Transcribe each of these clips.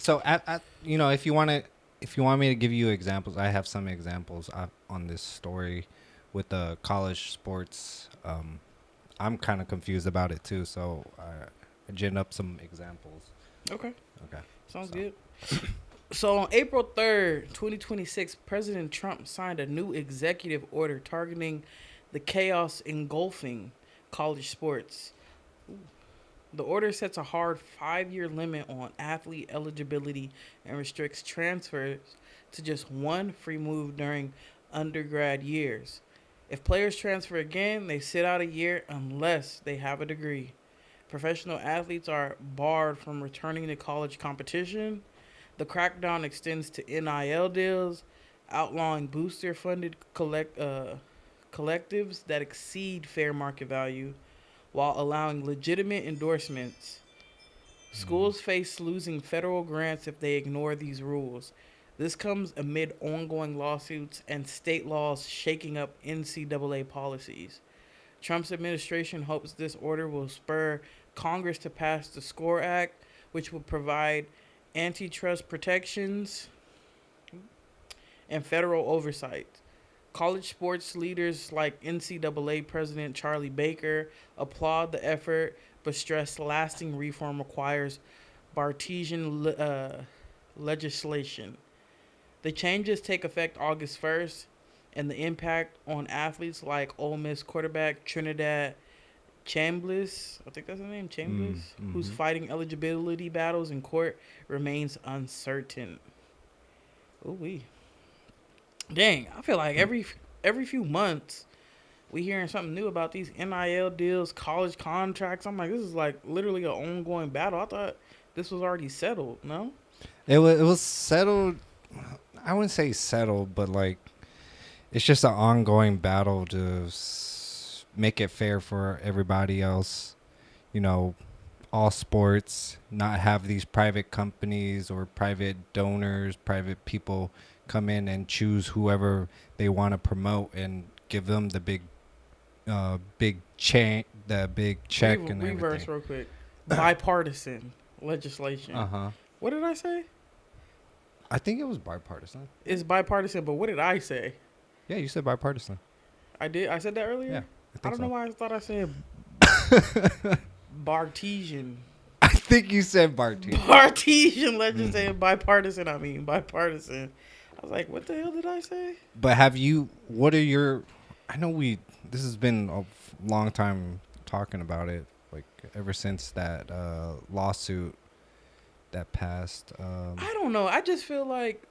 So if you want me to give you examples, I have some examples on this story with the college sports. I'm kind of confused about it too, so I gin up some examples. Okay, Okay, sounds so good. So on April 3rd, 2026, President Trump signed a new executive order targeting the chaos engulfing college sports. The order sets a hard 5 year limit on athlete eligibility and restricts transfers to just one free move during undergrad years. If players transfer again, they sit out a year unless they have a degree. Professional athletes are barred from returning to college competition. The crackdown extends to NIL deals, outlawing booster funded collectives that exceed fair market value while allowing legitimate endorsements. mm, Schools face losing federal grants if they ignore these rules. This comes amid ongoing lawsuits and state laws shaking up NCAA policies. Trump's administration hopes this order will spur Congress to pass the SCORE Act, which will provide antitrust protections and federal oversight. College sports leaders like NCAA President Charlie Baker applaud the effort, but stress lasting reform requires Bartesian legislation. The changes take effect August 1st, and the impact on athletes like Ole Miss quarterback Trinidad Chambliss, I think that's his name, Chambliss, who's mm-hmm. fighting eligibility battles in court, remains uncertain. Ooh wee. Dang, I feel like every few months we hearing something new about these NIL deals, college contracts. I'm like, this is like literally an ongoing battle. I thought this was already settled. No. It was settled. I wouldn't say settled, but like it's just an ongoing battle to make it fair for everybody else. You know, all sports, not have these private companies or private donors, private people come in and choose whoever they want to promote and give them the big check and Reverse everything. real quick. Bipartisan Uh legislation. huh. What did I say? I think it was bipartisan. Yeah. It's bipartisan, but what did I say? Yeah, you said bipartisan. I did. I said that Yeah, earlier. I I think don't know so. why I thought I said Bartesian. I think you said bipartisan. Bartesian Hmm. legislation. Bipartisan. I mean bipartisan. I was like, what the hell did I say? But have you? What are your? I know we. This has been a long time talking about it. Like ever since that lawsuit that passed. I don't know. I just feel like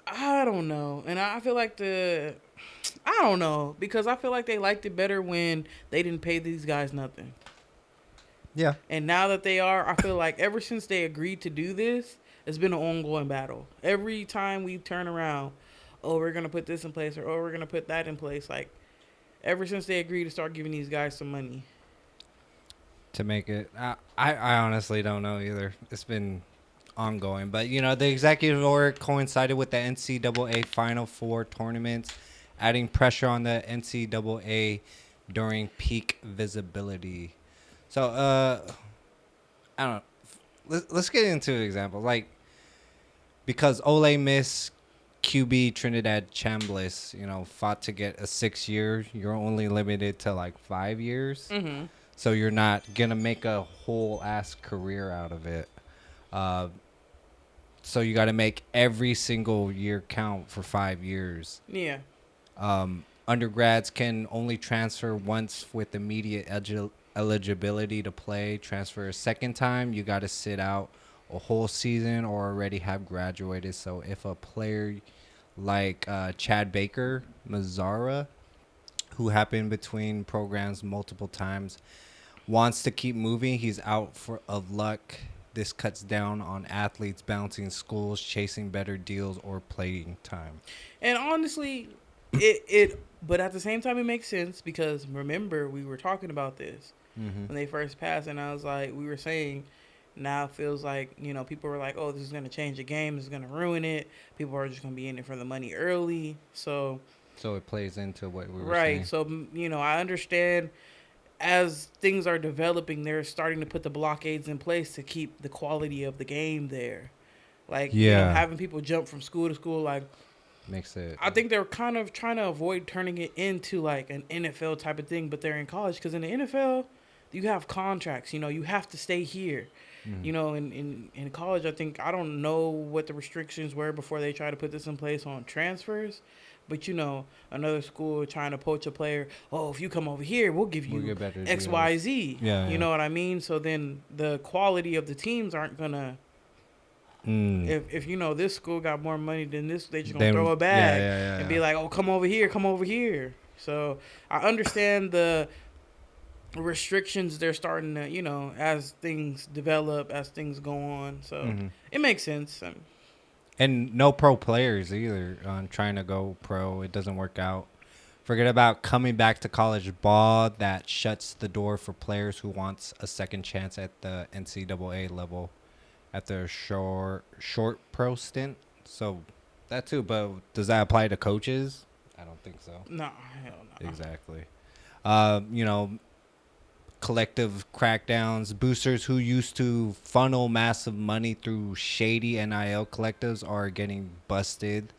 I don't know, and I feel like I don't know because I feel like they liked it better when they didn't pay these guys nothing. Yeah. And now that they are, I feel like ever since they agreed to do this, it's been an ongoing battle. Every time we turn around, oh, we're gonna put this in place, or oh, we're gonna put that in place. Like ever since they agreed to start giving these guys some money. To make it, I honestly don't know either. It's been ongoing, but the executive order coincided with the NCAA Final Four tournaments, adding pressure on the NCAA during peak visibility. So, I don't know. Let's get into an example. Like, because Ole Miss QB Trinidad Chambliss, fought to get a 6 year, you're only limited to like 5 years. Mm-hmm. So you're not going to make a whole ass career out of it. Uh, so you got to make every single year count for 5 years. Yeah. Undergrads can only transfer once with immediate eligibility to play. Transfer a second time, you got to sit out a whole season or already have graduated. So if a player like Chad Baker, Mazzara, who happened between programs multiple times, wants to keep moving, he's out of luck. This cuts down on athletes bouncing schools, chasing better deals, or playing time. And honestly, it but at the same time it makes sense because remember we were talking about this Mm-hmm. when they first passed, and I was like, we were saying now it feels like people were like, oh, this is gonna change the game, this is gonna ruin it. People are just gonna be in it for the money early. So So it plays into what we were right, saying. so I understand as things are developing, they're starting to put the blockades in place to keep the quality of the game there. Like, Yeah, having people jump from school to school. Like, makes it. I think they're kind of trying to avoid turning it into like an NFL type of thing, but they're in college because in the NFL, you have contracts. You have to stay here. Mhm. In college, I think I don't know what the restrictions were before they tried to put this in place on transfers, but another school trying to poach a player. Oh, if you come over here, we'll give We'll you get better X, Y, deals. Z. Yeah, You yeah. know what I mean? So then the quality of the teams aren't gonna. Mm. If this school got more money than this, they just gonna Then throw a yeah, bag yeah, yeah, and yeah. be like, "Oh, come over here, come over here." So I understand the restrictions they're starting to, as things develop, as things go on. So Hmm. it makes sense. And no pro players either on trying to go pro. It doesn't work out. Forget about coming back to college ball. That shuts the door for players who wants a second chance at the NCAA level at their short pro stint. So that too. But does that apply to coaches? I don't think so. No, hell no. Exactly. You know, collective crackdowns, boosters who used to funnel massive money through shady NIL collectives are getting busted.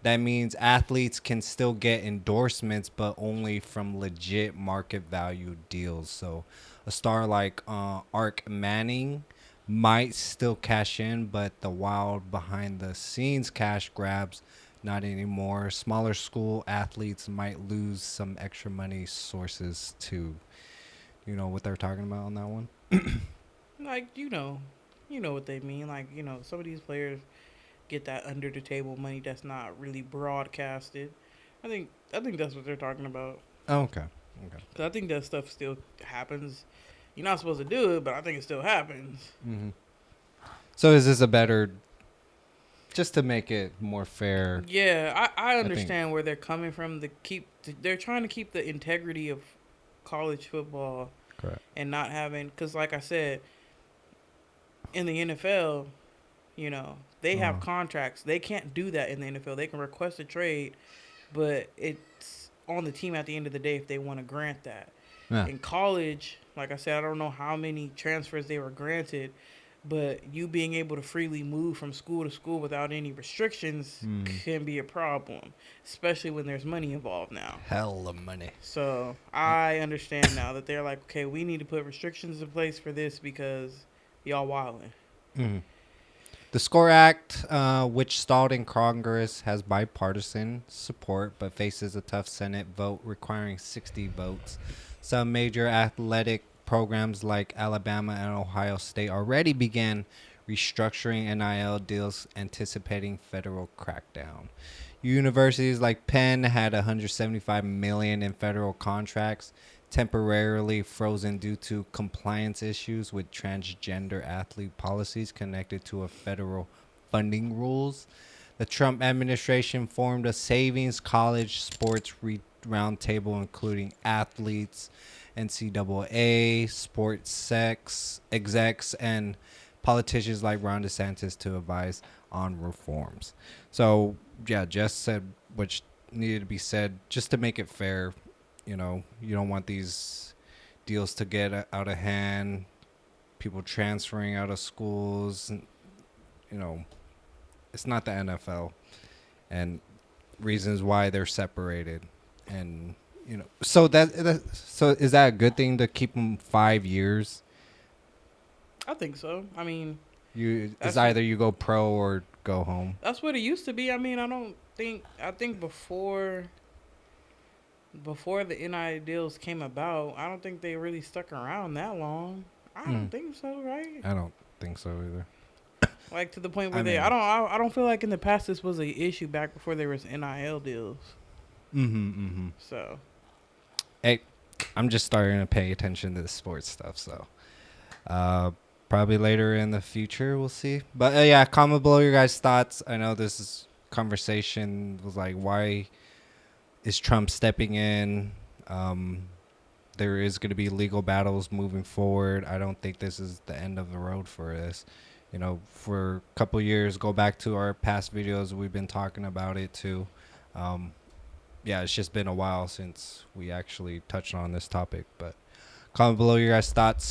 That means athletes can still get endorsements, but only from legit market value deals. So a star like Ark Manning might still cash in, but the wild behind the scenes cash grabs, not anymore. Smaller school athletes might lose some extra money sources too. You know what they're talking about on that one? Like you know what they mean. Like some of these players get that under the table money that's not really broadcasted. I think that's what they're talking about. Oh, okay. Okay. Cause I think that stuff still happens. You're not supposed to do it, but I think it still happens. Hmm. So is this a better, just to make it more fair? Yeah, I I think understand where they're coming from. They're trying to keep the integrity of college football correct. and not having, because like I said, in the NFL, they have Uh, contracts. They can't do that in the NFL. They can request a trade, but it's on the team at the end of the day if they want to grant that. yeah. In college, like I said, I don't know how many transfers they were granted, but you being able to freely move from school to school without any restrictions Mm. can be a problem, especially when there's money involved now. Hell of money. So I understand now that they're like, okay, we need to put restrictions in place for this because y'all wilding. Mm. The SCORE Act, which stalled in Congress, has bipartisan support but faces a tough Senate vote requiring 60 votes. Some major athletic programs like Alabama and Ohio State already began restructuring NIL deals anticipating federal crackdown. Universities like Penn had 175 million in federal contracts temporarily frozen due to compliance issues with transgender athlete policies connected to a federal funding rules. The Trump administration formed a savings college sports roundtable, including athletes, NCAA, sports sex execs, and politicians like Ron DeSantis to advise on reforms. So, yeah, Jess said which needed to be said just to make it fair. You don't want these deals to get out of hand, people transferring out of schools. You know, it's not the NFL, and reasons why they're separated. And, so so is that a good thing to keep them 5 years? I think so. I mean, It's that's either you go pro or go home. that's what it used to be. I mean, I think before the NIL deals came about, I don't think they really stuck around that long. I Mm, don't think so, right? I don't think so either. Like to the point where I mean, I don't feel like in the past this was an issue back before there was NIL deals. mm-hmm. So Hey, I'm just starting to pay attention to the sports stuff, so probably later in the future we'll see. But yeah, comment below your guys' thoughts. I know this conversation was like, why is Trump stepping in? Um, there is going to be legal battles moving forward. I don't think this is the end of the road for this. For a couple years, go back to our past videos. We've been talking about it too. Yeah, it's just been a while since we actually touched on this topic. But Comment below your guys' thoughts.